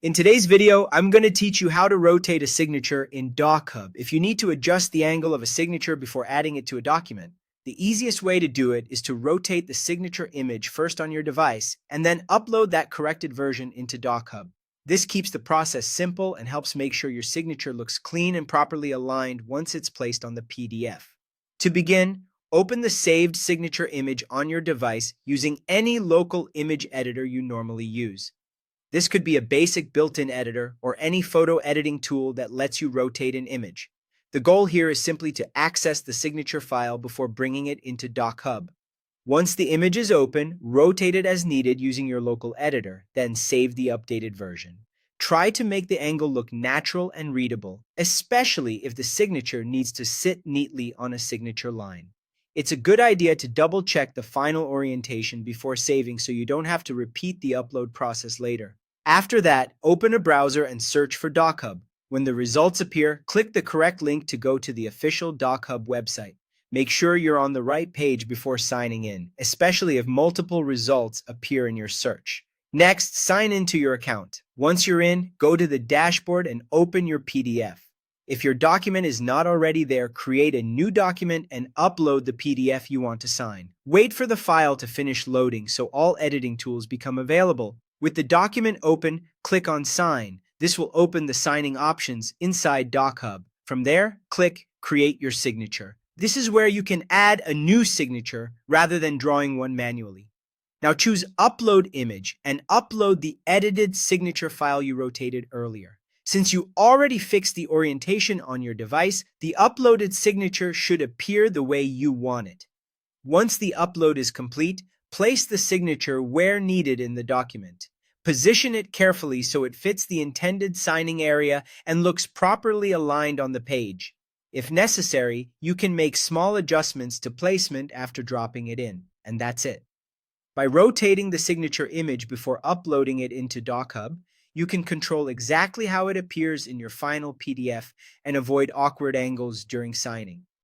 In today's video, I'm going to teach you how to rotate a signature in DocHub. If you need to adjust the angle of a signature before adding it to a document, the easiest way to do it is to rotate the signature image first on your device and then upload that corrected version into DocHub. This keeps the process simple and helps make sure your signature looks clean and properly aligned once it's placed on the PDF. To begin, open the saved signature image on your device using any local image editor you normally use. This could be a basic built-in editor or any photo editing tool that lets you rotate an image. The goal here is simply to access the signature file before bringing it into DocHub. Once the image is open, rotate it as needed using your local editor, then save the updated version. Try to make the angle look natural and readable, especially if the signature needs to sit neatly on a signature line. It's a good idea to double-check the final orientation before saving so you don't have to repeat the upload process later. After that, open a browser and search for DocHub. When the results appear, click the correct link to go to the official DocHub website. Make sure you're on the right page before signing in, especially if multiple results appear in your search. Next, sign into your account. Once you're in, go to the dashboard and open your PDF. If your document is not already there, create a new document and upload the PDF you want to sign. Wait for the file to finish loading so all editing tools become available. With the document open, click on Sign. This will open the signing options inside DocHub. From there, click Create Your Signature. This is where you can add a new signature rather than drawing one manually. Now choose Upload Image and upload the edited signature file you rotated earlier. Since you already fixed the orientation on your device, the uploaded signature should appear the way you want it. Once the upload is complete, place the signature where needed in the document. Position it carefully so it fits the intended signing area and looks properly aligned on the page. If necessary, you can make small adjustments to placement after dropping it in, and that's it. By rotating the signature image before uploading it into DocHub, you can control exactly how it appears in your final PDF and avoid awkward angles during signing.